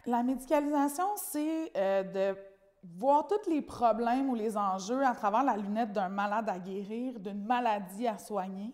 La médicalisation, c'est de voir tous les problèmes ou les enjeux à travers la lunette d'un malade à guérir, d'une maladie à soigner,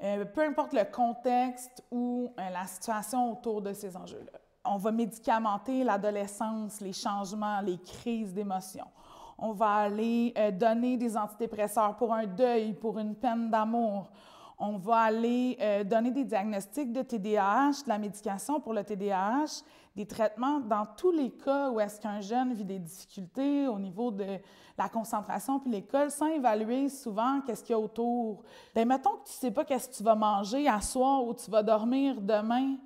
peu importe le contexte ou la situation autour de ces enjeux-là. On va médicamenter l'adolescence, les changements, les crises d'émotions. On va aller donner des antidépresseurs pour un deuil, pour une peine d'amour. On va aller donner des diagnostics de TDAH, de la médication pour le TDAH, des traitements dans tous les cas où est-ce qu'un jeune vit des difficultés au niveau de la concentration puis l'école, sans évaluer souvent qu'est-ce qu'il y a autour. Bien, mettons que tu ne sais pas qu'est-ce que tu vas manger à soir ou tu vas dormir demain,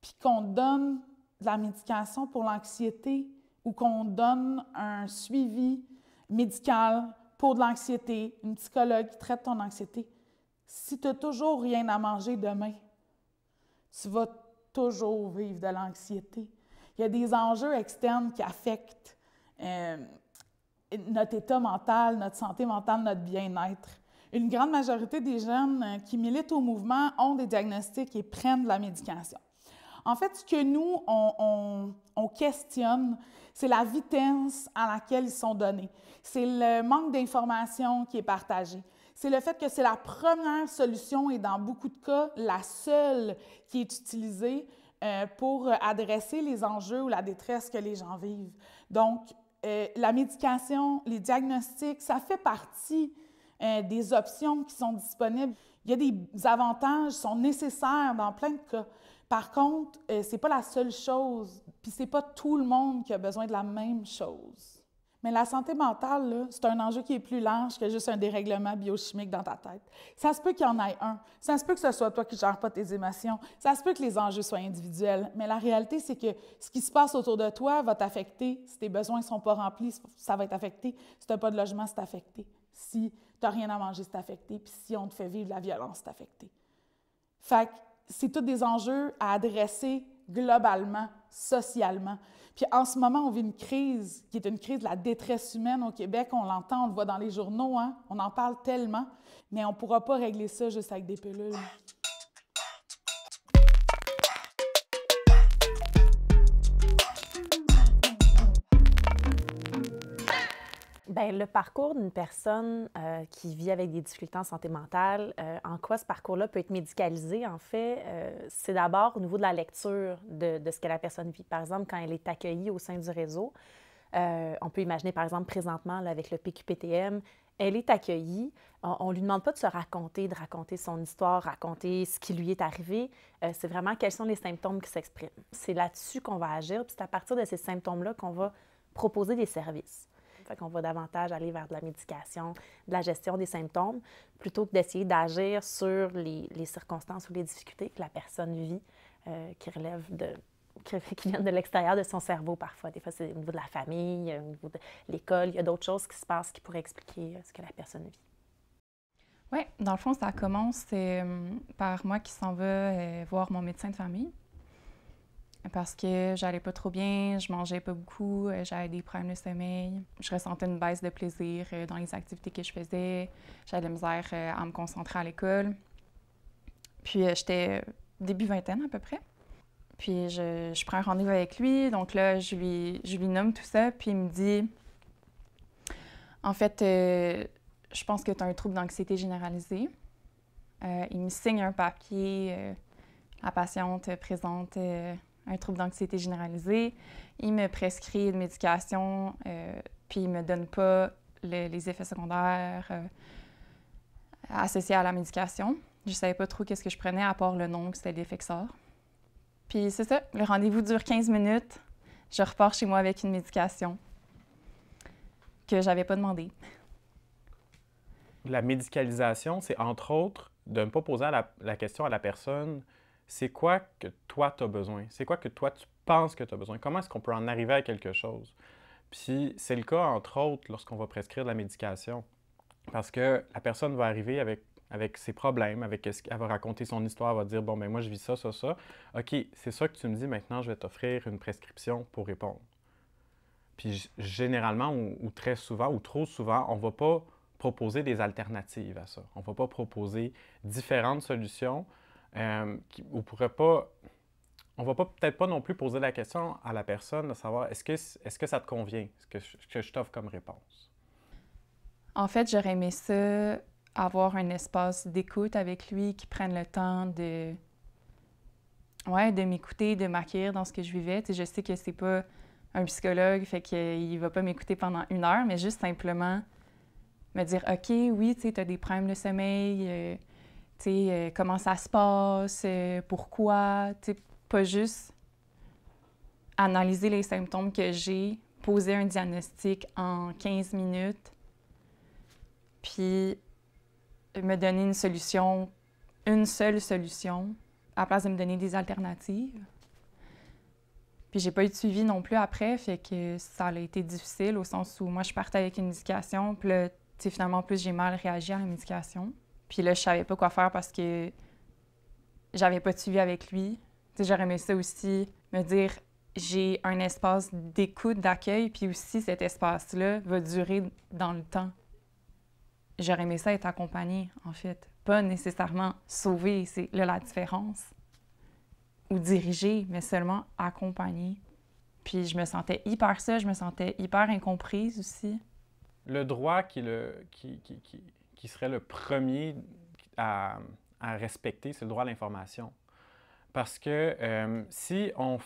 puis qu'on te donne de la médication pour l'anxiété ou qu'on te donne un suivi médical pour de l'anxiété, une psychologue qui traite ton anxiété. Si tu n'as toujours rien à manger demain, tu vas toujours vivre de l'anxiété. Il y a des enjeux externes qui affectent notre état mental, notre santé mentale, notre bien-être. Une grande majorité des jeunes qui militent au mouvement ont des diagnostics et prennent de la médication. En fait, ce que nous, on questionne, c'est la vitesse à laquelle ils sont donnés. C'est le manque d'information qui est partagé. C'est le fait que c'est la première solution et dans beaucoup de cas, la seule qui est utilisée pour adresser les enjeux ou la détresse que les gens vivent. Donc, la médication, les diagnostics, ça fait partie des options qui sont disponibles. Il y a des avantages, sont nécessaires dans plein de cas. Par contre, ce n'est pas la seule chose, puis ce n'est pas tout le monde qui a besoin de la même chose. Mais la santé mentale, c'est un enjeu qui est plus large que juste un dérèglement biochimique dans ta tête. Ça se peut qu'il y en ait un. Ça se peut que ce soit toi qui ne gères pas tes émotions. Ça se peut que les enjeux soient individuels. Mais la réalité, c'est que ce qui se passe autour de toi va t'affecter. Si tes besoins ne sont pas remplis, ça va être affecté. Si tu n'as pas de logement, c'est affecté. Si tu n'as rien à manger, c'est affecté. Puis si on te fait vivre la violence, c'est affecté. Fait que c'est tous des enjeux à adresser globalement, socialement. Puis en ce moment, on vit une crise qui est une crise de la détresse humaine au Québec. On l'entend, on le voit dans les journaux, hein? On en parle tellement, mais on ne pourra pas régler ça juste avec des pilules. Bien, le parcours d'une personne qui vit avec des difficultés en santé mentale, en quoi ce parcours-là peut être médicalisé, en fait, c'est d'abord au niveau de la lecture de ce que la personne vit. Par exemple, quand elle est accueillie au sein du réseau, on peut imaginer, par exemple, présentement, là, avec le PQPTM, elle est accueillie. On ne lui demande pas de se raconter, de raconter son histoire, raconter ce qui lui est arrivé. C'est vraiment quels sont les symptômes qui s'expriment. C'est là-dessus qu'on va agir, puis c'est à partir de ces symptômes-là qu'on va proposer des services. Fait qu'on va davantage aller vers de la médication, de la gestion des symptômes, plutôt que d'essayer d'agir sur les circonstances ou les difficultés que la personne vit, qui relèvent qui viennent de l'extérieur de son cerveau parfois. Des fois, c'est au niveau de la famille, au niveau de l'école. Il y a d'autres choses qui se passent qui pourraient expliquer ce que la personne vit. Oui, dans le fond, ça commence par moi qui s'en va voir mon médecin de famille. Parce que j'allais pas trop bien, je mangeais pas beaucoup, j'avais des problèmes de sommeil. Je ressentais une baisse de plaisir dans les activités que je faisais. J'avais de la misère à me concentrer à l'école. Puis j'étais début vingtaine à peu près. Puis je prends un rendez-vous avec lui. Donc là, je lui nomme tout ça. Puis il me dit, en fait, je pense que tu as un trouble d'anxiété généralisée. Il me signe un papier. La patiente présente un trouble d'anxiété généralisée. Il me prescrit une médication, puis il ne me donne pas les effets secondaires associés à la médication. Je ne savais pas trop qu'est-ce que je prenais, à part le nom, que c'était l'Effexor. Puis c'est ça, le rendez-vous dure 15 minutes. Je repars chez moi avec une médication que je n'avais pas demandée. La médicalisation, c'est entre autres de ne pas poser la question à la personne « c'est quoi que toi, tu as besoin? C'est quoi que toi, tu penses que tu as besoin? Comment est-ce qu'on peut en arriver à quelque chose? » Puis c'est le cas, entre autres, lorsqu'on va prescrire de la médication. Parce que la personne va arriver avec ses problèmes, elle va raconter son histoire, elle va dire « bon, ben moi, je vis ça, ça, ça. OK, c'est ça que tu me dis, maintenant, je vais t'offrir une prescription pour répondre. » Puis généralement, ou très souvent, ou trop souvent, on ne va pas proposer des alternatives à ça. On ne va pas proposer différentes solutions. On ne pourrait pas on va peut-être pas non plus poser la question à la personne de savoir est-ce que ça te convient, ce que je t'offre comme réponse? En fait, j'aurais aimé ça, avoir un espace d'écoute avec lui, qui prenne le temps de m'écouter, de m'accueillir dans ce que je vivais. Tu sais, je sais que c'est pas un psychologue, fait qu'il va pas m'écouter pendant 1 heure, mais juste simplement me dire « OK, oui, tu sais, t'as des problèmes de sommeil, tu sais, comment ça se passe, pourquoi, tu sais, pas juste analyser les symptômes que j'ai, poser un diagnostic en 15 minutes, puis me donner une solution, une seule solution, à la place de me donner des alternatives. Puis j'ai pas eu de suivi non plus après, fait que ça a été difficile au sens où moi, je partais avec une médication, puis là, tu sais, finalement, en plus, j'ai mal réagi à la médication. Puis là, je savais pas quoi faire parce que j'avais pas de suivi avec lui. Tu sais, j'aurais aimé ça aussi, me dire, j'ai un espace d'écoute, d'accueil, puis aussi cet espace-là va durer dans le temps. J'aurais aimé ça être accompagnée, en fait. Pas nécessairement sauver, c'est là la différence. Ou diriger, mais seulement accompagner. Puis je me sentais hyper seule, je me sentais hyper incomprise aussi. Le droit qui serait le premier à respecter, c'est le droit à l'information. Parce que si on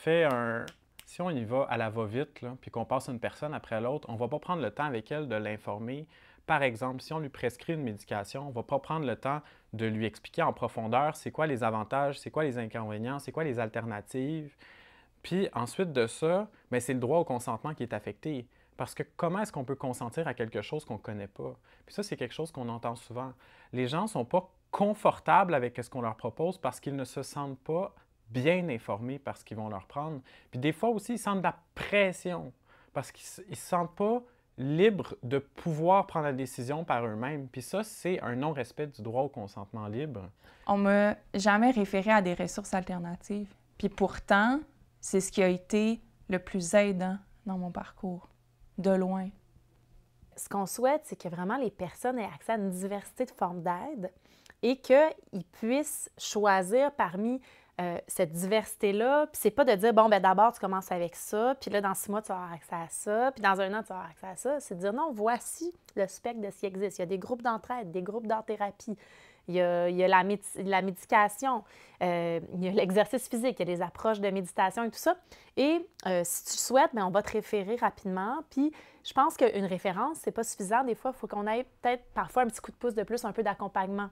y va à la va-vite, là, puis qu'on passe une personne après l'autre, on ne va pas prendre le temps avec elle de l'informer. Par exemple, si on lui prescrit une médication, on ne va pas prendre le temps de lui expliquer en profondeur c'est quoi les avantages, c'est quoi les inconvénients, c'est quoi les alternatives. Puis ensuite de ça, bien, c'est le droit au consentement qui est affecté. Parce que comment est-ce qu'on peut consentir à quelque chose qu'on ne connaît pas? Puis ça, c'est quelque chose qu'on entend souvent. Les gens ne sont pas confortables avec ce qu'on leur propose parce qu'ils ne se sentent pas bien informés par ce qu'ils vont leur prendre. Puis des fois aussi, ils sentent de la pression parce qu'ils ne se sentent pas libres de pouvoir prendre la décision par eux-mêmes. Puis ça, c'est un non-respect du droit au consentement libre. On m'a jamais référé à des ressources alternatives. Puis pourtant, c'est ce qui a été le plus aidant dans mon parcours, de loin. Ce qu'on souhaite, c'est que vraiment les personnes aient accès à une diversité de formes d'aide et qu'ils puissent choisir parmi cette diversité-là. Puis c'est pas de dire, bon, ben d'abord, tu commences avec ça, puis là, dans 6 mois, tu vas avoir accès à ça, puis dans 1 an, tu vas avoir accès à ça. C'est de dire, non, voici le spectre de ce qui existe. Il y a des groupes d'entraide, des groupes d'art-thérapie, il y a la médication, il y a l'exercice physique, il y a des approches de méditation et tout ça. Et si tu souhaites, bien, on va te référer rapidement. Puis je pense qu'une référence, c'est pas suffisant. Des fois, il faut qu'on ait peut-être parfois un petit coup de pouce de plus, un peu d'accompagnement.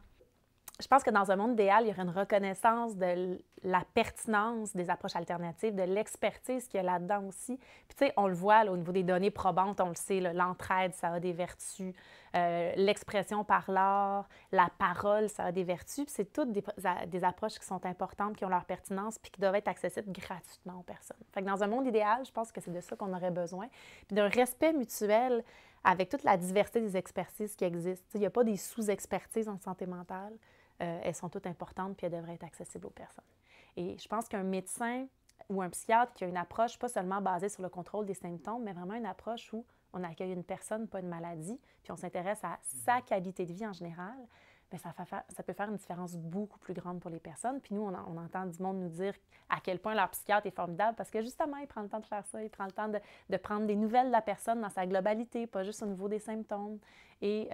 Je pense que dans un monde idéal, il y aurait une reconnaissance de la pertinence des approches alternatives, de l'expertise qu'il y a là-dedans aussi. Puis, tu sais, on le voit là, au niveau des données probantes, on le sait, là, l'entraide, ça a des vertus. L'expression par l'art, la parole, ça a des vertus. Puis, c'est toutes des approches qui sont importantes, qui ont leur pertinence, puis qui doivent être accessibles gratuitement aux personnes. Fait que dans un monde idéal, je pense que c'est de ça qu'on aurait besoin. Puis, d'un respect mutuel avec toute la diversité des expertises qui existent. Il n'y a pas des sous-expertises en santé mentale. Elles sont toutes importantes puis elles devraient être accessibles aux personnes. Et je pense qu'un médecin ou un psychiatre qui a une approche pas seulement basée sur le contrôle des symptômes, mais vraiment une approche où on accueille une personne, pas une maladie, puis on s'intéresse à sa qualité de vie en général, bien, ça peut faire une différence beaucoup plus grande pour les personnes. Puis nous, on entend du monde nous dire à quel point leur psychiatre est formidable parce que justement, il prend le temps de faire ça, il prend le temps de prendre des nouvelles de la personne dans sa globalité, pas juste au niveau des symptômes. Et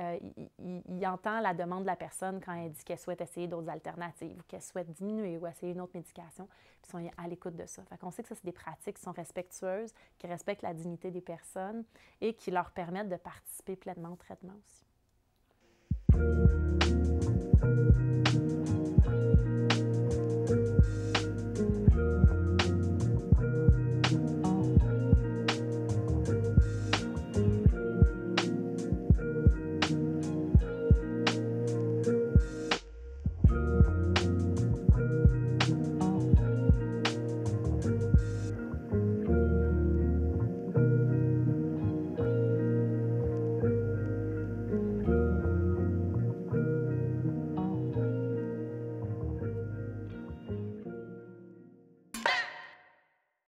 il entend la demande de la personne quand elle dit qu'elle souhaite essayer d'autres alternatives ou qu'elle souhaite diminuer ou essayer une autre médication. Puis ils sont à l'écoute de ça. Fait qu'on sait que ça, c'est des pratiques qui sont respectueuses, qui respectent la dignité des personnes et qui leur permettent de participer pleinement au traitement aussi.